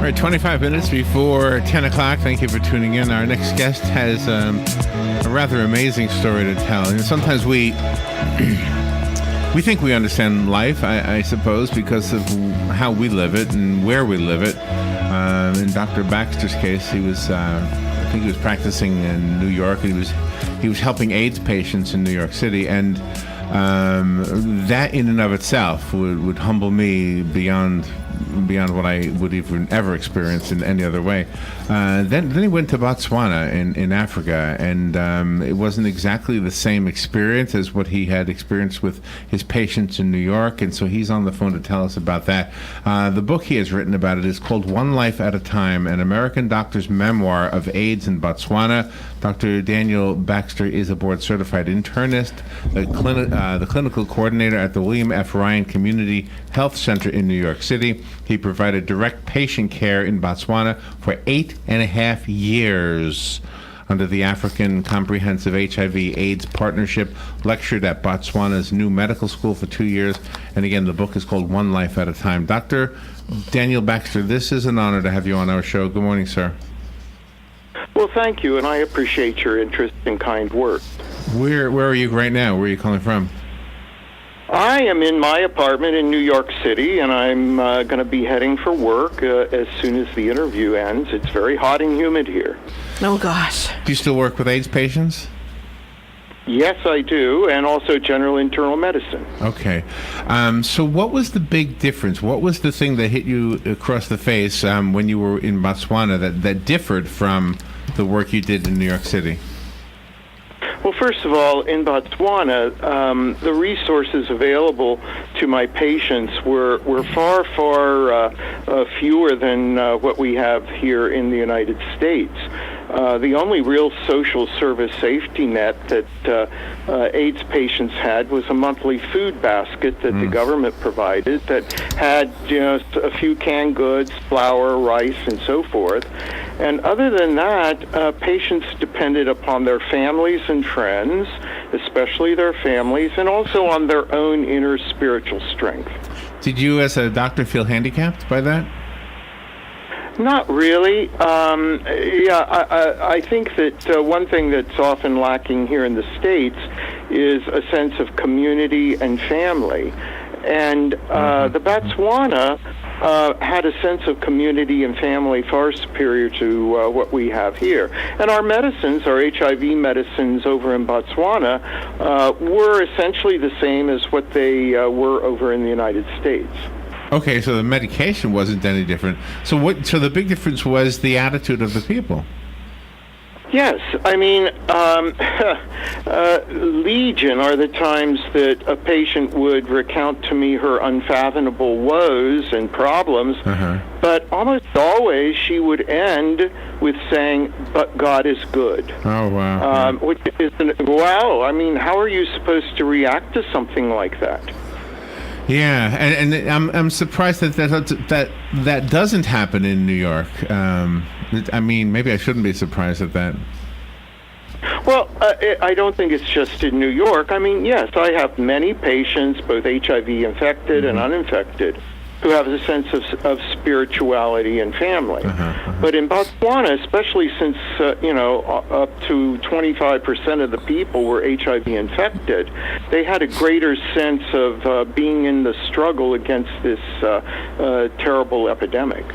right, 25 minutes before 10 o'clock. Thank you for tuning in. Our next guest has a rather amazing story to tell. And sometimes we think we understand life, I suppose, because of how we live it and where we live it. In Dr. Baxter's case, he was, I think he was practicing in New York. He was helping AIDS patients in New York City, and that in and of itself would humble me beyond what I would even ever experience in any other way. Then he went to Botswana in Africa, and it wasn't exactly the same experience as what he had experienced with his patients in New York, and so he's on the phone to tell us about that. The book he has written about it is called One Life at a Time, an American doctor's memoir of AIDS in Botswana. Dr. Daniel Baxter is a board-certified internist, the clinical coordinator at the William F. Ryan Community Health Center in New York City. He provided direct patient care in Botswana for 8.5 years under the African Comprehensive HIV/AIDS Partnership, lectured at Botswana's new medical school for 2 years, and again, the book is called One Life at a Time. Dr. Daniel Baxter, this is an honor to have you on our show. Good morning, sir. Well, thank you, and I appreciate your interest and kind words. Where are you right now? Where are you calling from? I am in my apartment in New York City, and I'm going to be heading for work as soon as the interview ends. It's very hot and humid here. Oh, gosh. Do you still work with AIDS patients? Yes, I do, and also general internal medicine. Okay. So what was the big difference? What was the thing that hit you across the face when you were in Botswana that differed from the work you did in New York City? Well, first of all, in Botswana, the resources available to my patients were far fewer than what we have here in the United States. The only real social service safety net that AIDS patients had was a monthly food basket that the government provided that had a few canned goods, flour, rice, and so forth. And other than that, patients depended upon their families and friends, especially their families, and also on their own inner spiritual strength. Did you, as a doctor, feel handicapped by that? Not really. I think that one thing that's often lacking here in the States is a sense of community and family. And the Botswana had a sense of community and family far superior to what we have here. And our medicines, our HIV medicines over in Botswana, were essentially the same as what they were over in the United States. Okay, so the medication wasn't any different. So the big difference was the attitude of the people. Yes, I mean, legion are the times that a patient would recount to me her unfathomable woes and problems, but almost always she would end with saying, "But God is good." Oh, wow. Which is, wow, I mean, how are you supposed to react to something like that? Yeah, and I'm surprised that doesn't happen in New York. I mean, maybe I shouldn't be surprised at that. Well, I don't think it's just in New York. I mean, yes, I have many patients, both HIV infected and uninfected, who have a sense of spirituality and family. But in Botswana, especially since, up to 25% of the people were HIV infected, they had a greater sense of being in the struggle against this terrible epidemic.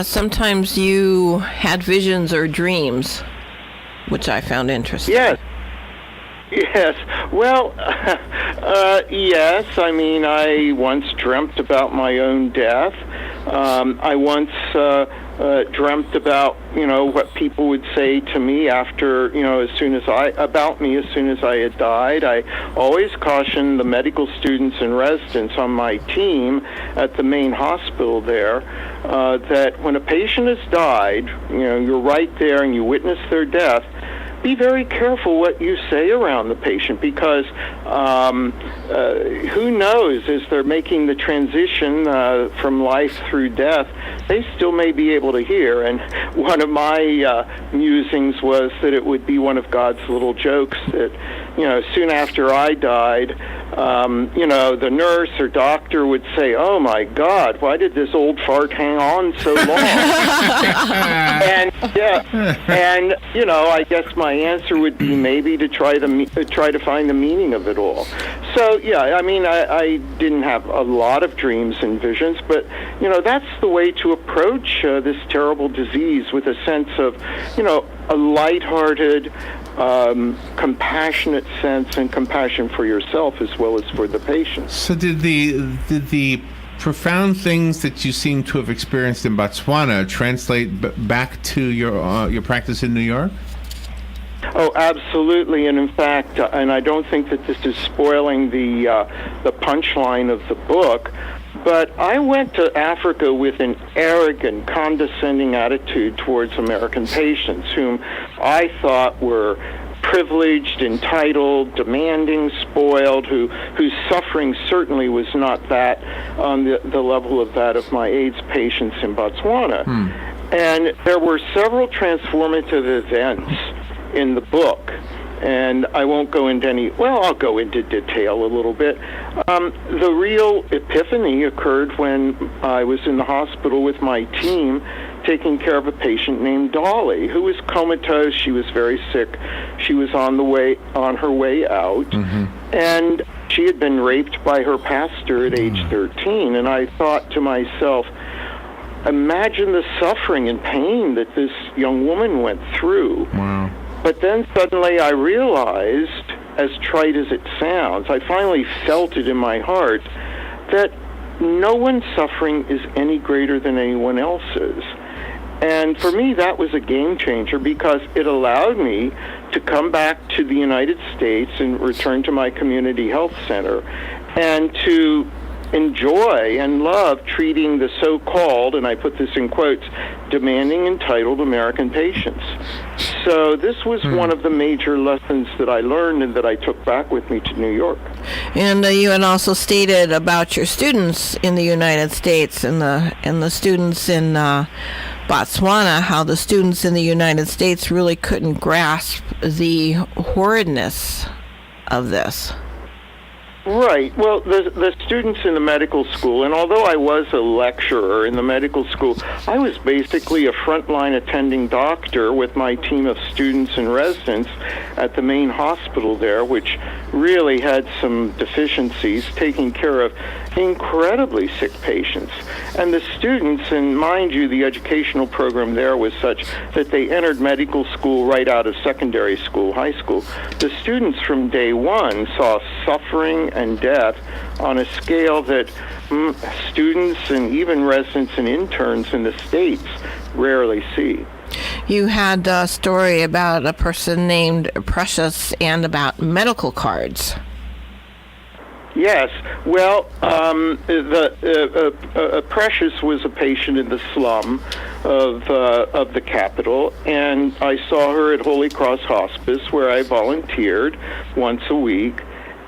Sometimes you had visions or dreams, which I found interesting. Yes. Well, yes. I mean, I once dreamt about my own death. I once dreamt about, what people would say to me after, as soon as I had died. I always caution the medical students and residents on my team at the main hospital there that when a patient has died, you're right there and you witness their death. be very careful what you say around the patient, because who knows, as they're making the transition from life through death, they still may be able to hear. And one of my musings was that it would be one of God's little jokes that, soon after I died, the nurse or doctor would say, "Oh my God, why did this old fart hang on so long?" and I guess my answer would be maybe to try to find the meaning of it all. So I didn't have a lot of dreams and visions, but that's the way to approach this terrible disease, with a sense of a lighthearted, compassionate sense, and compassion for yourself as well as for the patient. So did the profound things that you seem to have experienced in Botswana translate back to your practice in New York? Oh, absolutely. And in fact, and I don't think that this is spoiling the punchline of the book, but I went to Africa with an arrogant, condescending attitude towards American patients, whom I thought were privileged, entitled, demanding, spoiled, whose suffering certainly was not that on the level of that of my AIDS patients in Botswana. And there were several transformative events in the book, and I won't go into I'll go into detail a little bit. The real epiphany occurred when I was in the hospital with my team taking care of a patient named Dolly, who was comatose. She was very sick. She was on her way out, and she had been raped by her pastor at age 13. And I thought to myself, imagine the suffering and pain that this young woman went through. Wow. But then suddenly I realized, as trite as it sounds, I finally felt it in my heart, that no one's suffering is any greater than anyone else's. And for me, that was a game changer, because it allowed me to come back to the United States and return to my community health center, and to enjoy and love treating the so-called, and I put this in quotes, demanding, entitled American patients. So this was one of the major lessons that I learned and that I took back with me to New York. And you had also stated about your students in the United States and the students in Botswana, how the students in the United States really couldn't grasp the horridness of this. Right. Well, the students in the medical school, and although I was a lecturer in the medical school, I was basically a frontline attending doctor with my team of students and residents at the main hospital there, which really had some deficiencies, taking care of incredibly sick patients. And the students, and mind you, the educational program there was such that they entered medical school right out of secondary school, high school. The students from day one saw suffering and death on a scale that students and even residents and interns in the States rarely see. You had a story about a person named Precious and about medical cards. Yes. Well, Precious was a patient in the slum of the capital, and I saw her at Holy Cross Hospice, where I volunteered once a week.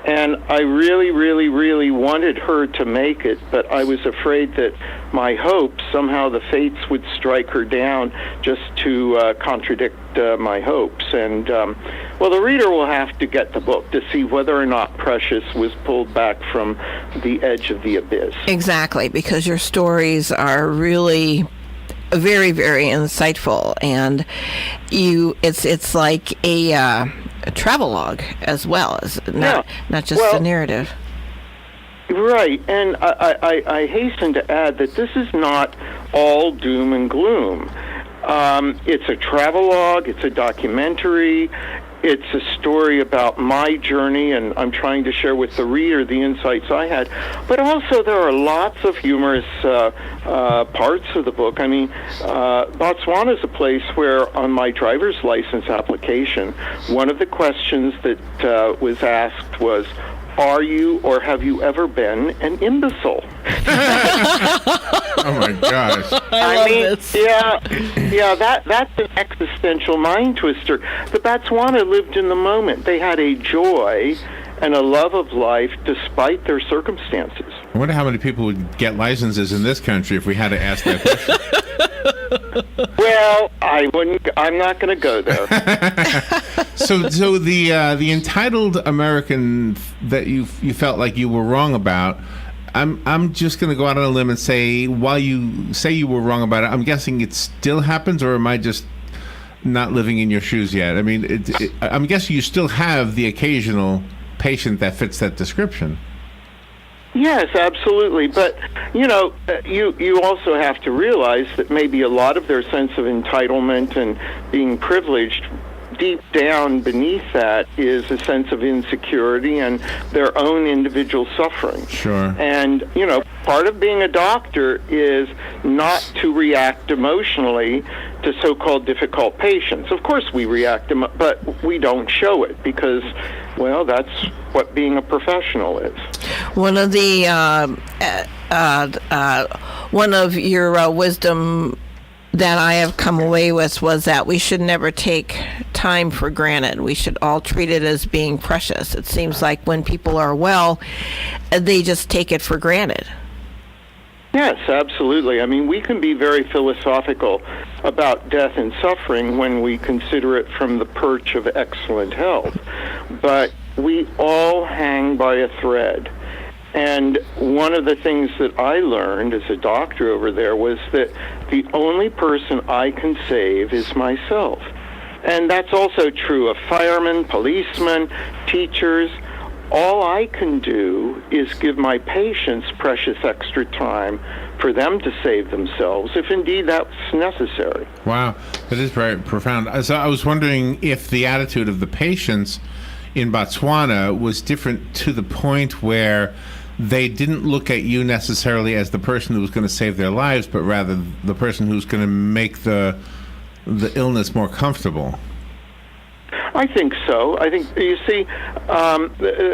And I really, really, really wanted her to make it, but I was afraid that my hopes, somehow the fates would strike her down just to contradict my hopes. And, the reader will have to get the book to see whether or not Precious was pulled back from the edge of the abyss. Exactly, because your stories are really very, very insightful, and it's like a travelogue as well, as not just a narrative. Right, and I hasten to add that this is not all doom and gloom. It's a travelogue, it's a documentary, it's a story about my journey, and I'm trying to share with the reader the insights I had. But also there are lots of humorous parts of the book. I mean, Botswana is a place where on my driver's license application, one of the questions that was asked was, "Are you or have you ever been an imbecile?" Oh my gosh. I love this. Yeah, that's an existential mind twister. The Botswana lived in the moment. They had a joy and a love of life despite their circumstances. I wonder how many people would get licenses in this country if we had to ask that question. Well, I'm not going to go there. So the entitled American that you felt like you were wrong about, I'm just going to go out on a limb and say, while you say you were wrong about it, I'm guessing it still happens, or am I just not living in your shoes yet? I mean, I'm guessing you still have the occasional patient that fits that description. Yes, absolutely. But, you also have to realize that maybe a lot of their sense of entitlement and being privileged, deep down beneath that is a sense of insecurity and their own individual suffering. Sure. And, part of being a doctor is not to react emotionally to so-called difficult patients. Of course we react, but we don't show it because, well, that's what being a professional is. One of the one of your wisdom that I have come away with was that we should never take time for granted. We should all treat it as being precious. It seems like when people are well, they just take it for granted. Yes, absolutely. I mean, we can be very philosophical about death and suffering when we consider it from the perch of excellent health. But we all hang by a thread. And one of the things that I learned as a doctor over there was that the only person I can save is myself. And that's also true of firemen, policemen, teachers. All I can do is give my patients precious extra time for them to save themselves, if indeed that's necessary. Wow, that is very profound. So I was wondering if the attitude of the patients in Botswana was different to the point where they didn't look at you necessarily as the person who was going to save their lives, but rather the person who's going to make the illness more comfortable. I think so. I think, you see,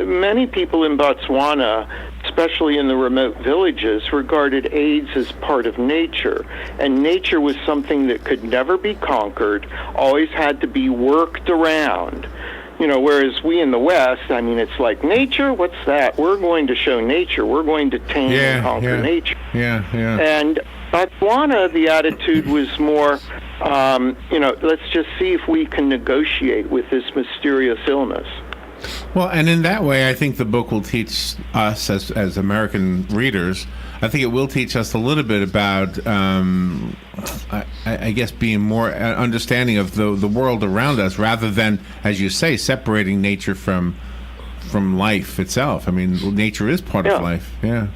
many people in Botswana, especially in the remote villages, regarded AIDS as part of nature. And nature was something that could never be conquered, always had to be worked around. Whereas we in the West, I mean, it's like, nature? What's that? We're going to show nature. We're going to tame and conquer nature. Yeah. And Botswana, the attitude was more, let's just see if we can negotiate with this mysterious illness. Well, and in that way, I think the book will teach us as American readers, I think it will teach us a little bit about, I guess, being more understanding of the world around us, rather than, as you say, separating nature from life itself. I mean, nature is part of life. Yeah,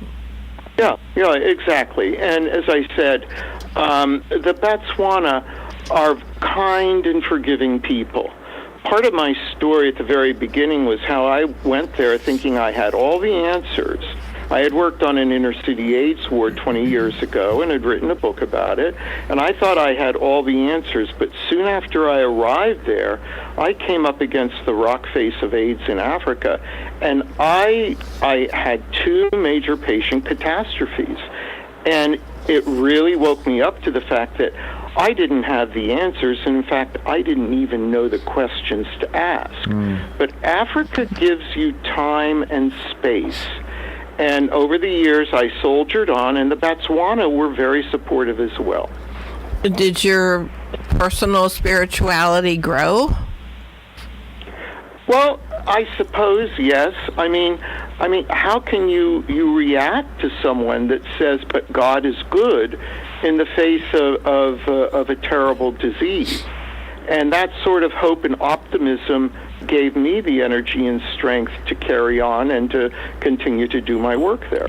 exactly. And as I said, the Botswana are kind and forgiving people. Part of my story at the very beginning was how I went there thinking I had all the answers. I had worked on an inner-city AIDS ward 20 years ago and had written a book about it, and I thought I had all the answers, but soon after I arrived there, I came up against the rock face of AIDS in Africa, and I had two major patient catastrophes, and it really woke me up to the fact that I didn't have the answers, and in fact, I didn't even know the questions to ask. But Africa gives you time and space. And over the years, I soldiered on, and the Botswana were very supportive as well. Did your personal spirituality grow? Well, I suppose yes. I mean, how can you react to someone that says, "But God is good," in the face of a terrible disease? And that sort of hope and optimism gave me the energy and strength to carry on and to continue to do my work there.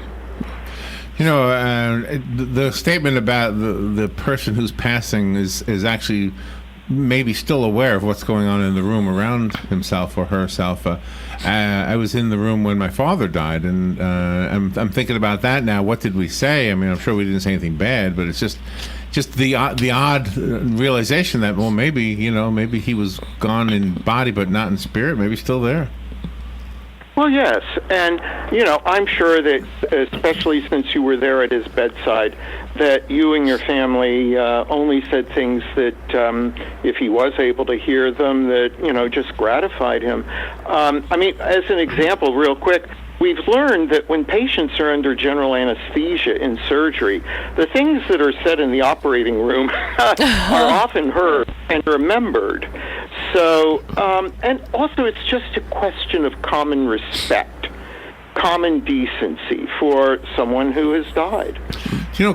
The statement about the person who's passing is actually maybe still aware of what's going on in the room around himself or herself. I was in the room when my father died, and I'm thinking about that now. What did we say? I mean, I'm sure we didn't say anything bad, but it's just the odd realization that, well, maybe he was gone in body but not in spirit. Maybe still there. Well, yes, and I'm sure that, especially since you were there at his bedside, that you and your family only said things that, if he was able to hear them, that, just gratified him. I mean, as an example, real quick, we've learned that when patients are under general anesthesia in surgery, the things that are said in the operating room are often heard and remembered. So, and also it's just a question of common respect, common decency for someone who has died.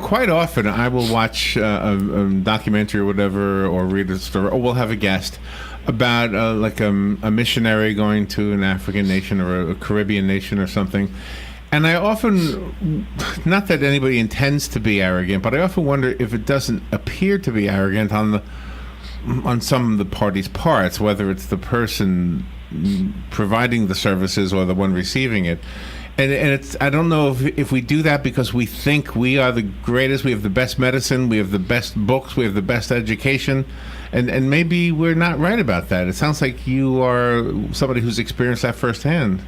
Quite often I will watch a documentary or whatever, or read a story, or we'll have a guest about a missionary going to an African nation or a Caribbean nation or something. And I often, not that anybody intends to be arrogant, but I often wonder if it doesn't appear to be arrogant on some of the parties' parts, whether it's the person providing the services or the one receiving it. And it's, I don't know if we do that because we think we are the greatest, we have the best medicine, we have the best books, we have the best education, and maybe we're not right about that. It sounds like you are somebody who's experienced that firsthand.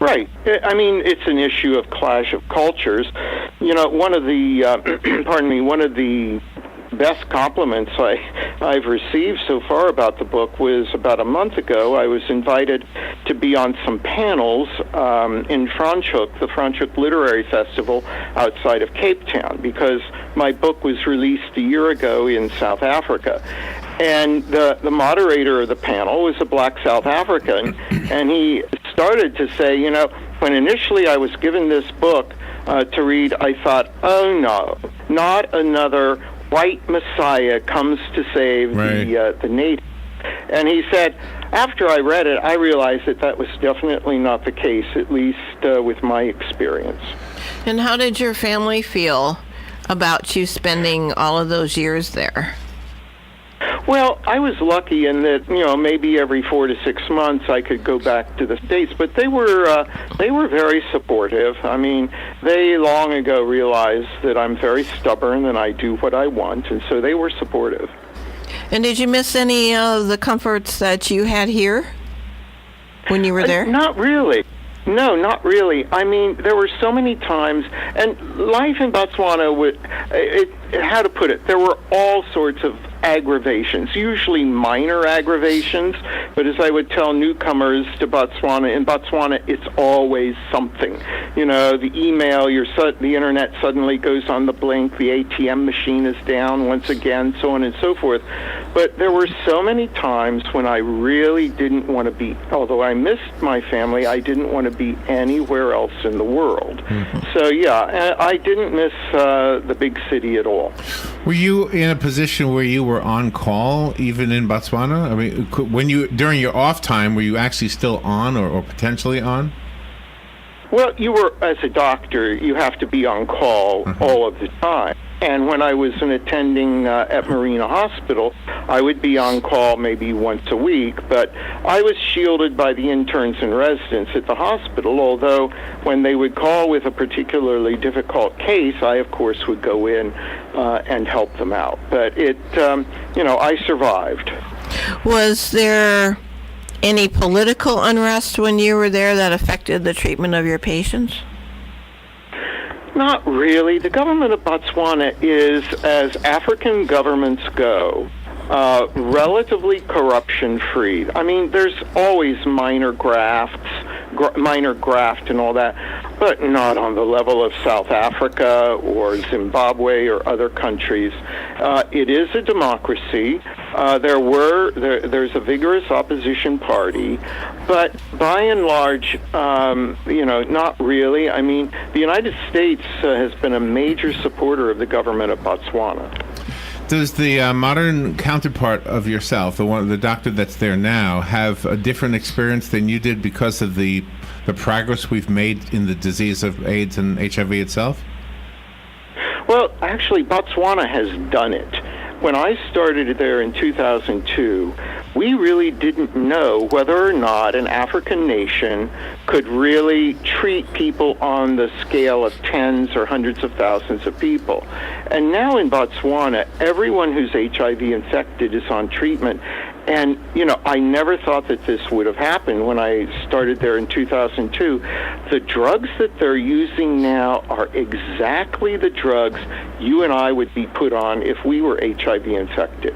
Right. I mean, it's an issue of clash of cultures. One of the, one of the best compliments I've received so far about the book was about a month ago. I was invited to be on some panels in Franschhoek, the Franschhoek Literary Festival outside of Cape Town, because my book was released a year ago in South Africa. And the moderator of the panel was a black South African, and he started to say, when initially I was given this book to read, I thought, oh no, not another white messiah comes to save the native. And he said, after I read it, I realized that was definitely not the case, at least with my experience. And how did your family feel about you spending all of those years there? Well, I was lucky in that, maybe every 4 to 6 months I could go back to the States, but they were very supportive. I mean, they long ago realized that I'm very stubborn and I do what I want, and so they were supportive. And did you miss any of the comforts that you had here when you were there? Not really. No, not really. I mean, there were so many times, and life in Botswana, how to put it, there were all sorts of aggravations, usually minor aggravations, but as I would tell newcomers to Botswana, in Botswana, it's always something. The email, the internet suddenly goes on the blink, the ATM machine is down once again, so on and so forth. But there were so many times when I really didn't want to be, although I missed my family, I didn't want to be anywhere else in the world. Mm-hmm. So yeah, I didn't miss the big city at all. Were you in a position where you were on call even in Botswana? I mean, during your off time, were you actually still on or potentially on? Well, as a doctor, you have to be on call all of the time. And when I was an attending at Marina Hospital, I would be on call maybe once a week, but I was shielded by the interns and residents at the hospital, although when they would call with a particularly difficult case, I, of course, would go in and help them out. But I survived. Was there any political unrest when you were there that affected the treatment of your patients? Not really. The government of Botswana is, as African governments go, relatively corruption-free. I mean, there's always minor graft and all that, but not on the level of South Africa or Zimbabwe or other countries. It is a democracy. There's a vigorous opposition party, but by and large, not really. I mean, the United States has been a major supporter of the government of Botswana. Does the modern counterpart of yourself, the doctor that's there now, have a different experience than you did because of the progress we've made in the disease of AIDS and HIV itself? Well, actually, Botswana has done it. When I started there in 2002, we really didn't know whether or not an African nation could really treat people on the scale of tens or hundreds of thousands of people. And now in Botswana, everyone who's HIV infected is on treatment. And, I never thought that this would have happened when I started there in 2002. The drugs that they're using now are exactly the drugs you and I would be put on if we were HIV infected.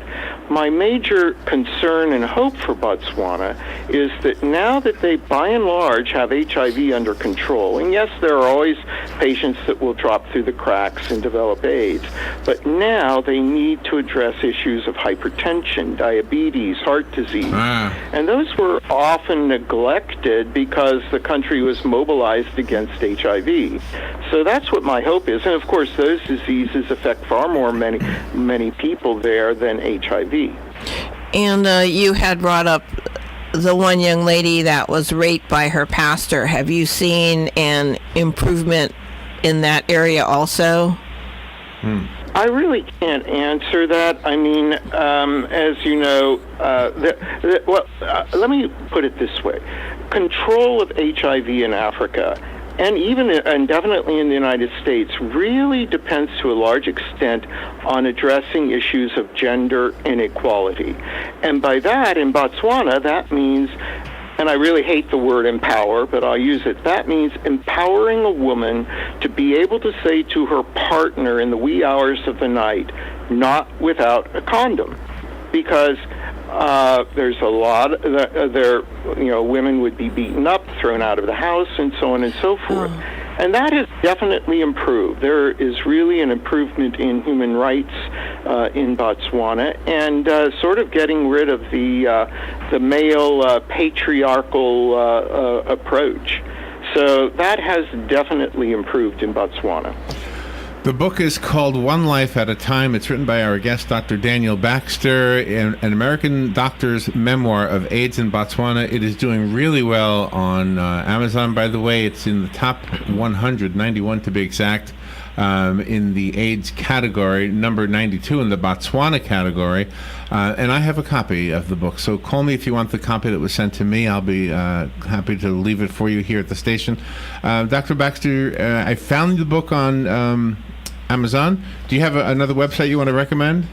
My major concern and hope for Botswana is that now that they, by and large, have HIV under control, and yes, there are always patients that will drop through the cracks and develop AIDS, but now they need to address issues of hypertension, diabetes, heart disease. And those were often neglected because the country was mobilized against HIV. So that's what my hope is. And of course, those diseases affect far more many people there than HIV. And you had brought up the one young lady that was raped by her pastor. Have you seen an improvement in that area also? I really can't answer that. I mean, as you know, let me put it this way. Control of HIV in Africa, and definitely in the United States, really depends to a large extent on addressing issues of gender inequality. And by that, in Botswana, that means, and I really hate the word empower, but I'll use it, that means empowering a woman to be able to say to her partner in the wee hours of the night, not without a condom. Because there's a lot women would be beaten up, thrown out of the house, and so on and so forth. And that has definitely improved. There is really an improvement in human rights in Botswana, and sort of getting rid of the male patriarchal approach. So that has definitely improved in Botswana. The book is called One Life at a Time. It's written by our guest, Dr. Daniel Baxter, an American doctor's memoir of AIDS in Botswana. It is doing really well on Amazon, by the way. It's in the top 100, 91 to be exact, in the AIDS category, number 92 in the Botswana category. And I have a copy of the book. So call me if you want the copy that was sent to me. I'll be happy to leave it for you here at the station. Dr. Baxter, I found the book on Amazon. Do you have another website you want to recommend?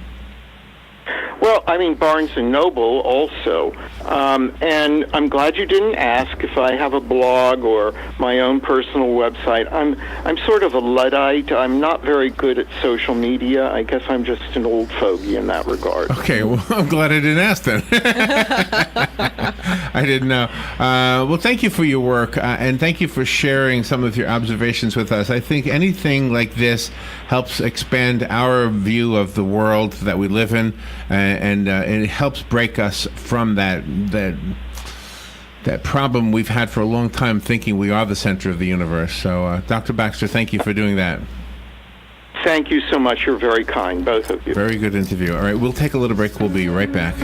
Well, I mean, Barnes & Noble also. And I'm glad you didn't ask if I have a blog or my own personal website. I'm sort of a Luddite. I'm not very good at social media. I guess I'm just an old fogey in that regard. Okay, well, I'm glad I didn't ask then. I didn't know. Well, thank you for your work, and thank you for sharing some of your observations with us. I think anything like this helps expand our view of the world that we live in, and it helps break us from that problem we've had for a long time, thinking we are the center of the universe. So, Dr. Baxter, thank you for doing that. Thank you so much. You're very kind, both of you. Very good interview. All right, we'll take a little break. We'll be right back.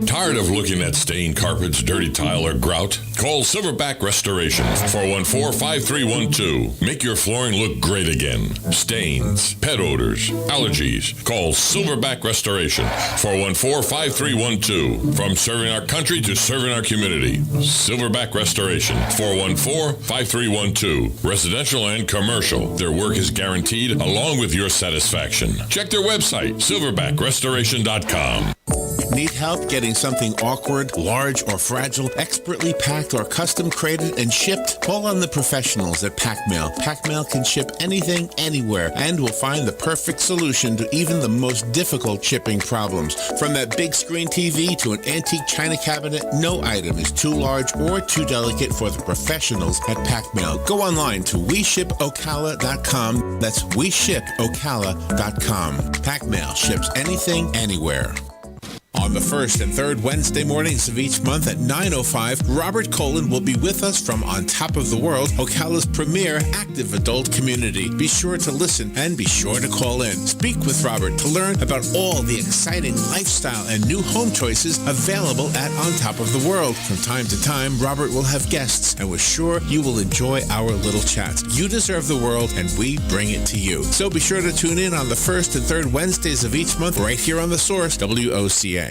Tired of looking at stained carpets, dirty tile, or grout? Call Silverback Restoration, 414-5312. Make your flooring look great again. Stains, pet odors, allergies. Call Silverback Restoration, 414-5312. From serving our country to serving our community. Silverback Restoration, 414-5312. Residential and commercial. Their work is guaranteed along with your satisfaction. Check their website, silverbackrestoration.com. Need help getting something awkward, large, or fragile, expertly packed or custom created and shipped? Call on the professionals at PackMail. PackMail can ship anything, anywhere, and will find the perfect solution to even the most difficult shipping problems. From that big screen TV to an antique china cabinet, no item is too large or too delicate for the professionals at PackMail. Go online to WeShipOcala.com. That's WeShipOcala.com. PackMail ships anything, anywhere. On the first and third Wednesday mornings of each month at 9:05, Robert Colin will be with us from On Top of the World, Ocala's premier active adult community. Be sure to listen and be sure to call in. Speak with Robert to learn about all the exciting lifestyle and new home choices available at On Top of the World. From time to time, Robert will have guests, and we're sure you will enjoy our little chats. You deserve the world, and we bring it to you. So be sure to tune in on the first and third Wednesdays of each month right here on The Source, WOCA.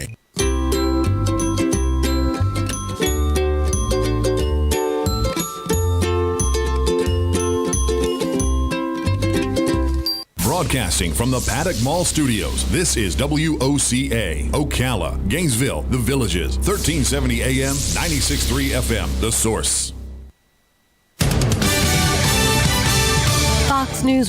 Broadcasting from the Paddock Mall Studios, this is WOCA, Ocala, Gainesville, The Villages, 1370 AM, 96.3 FM, The Source. Fox News.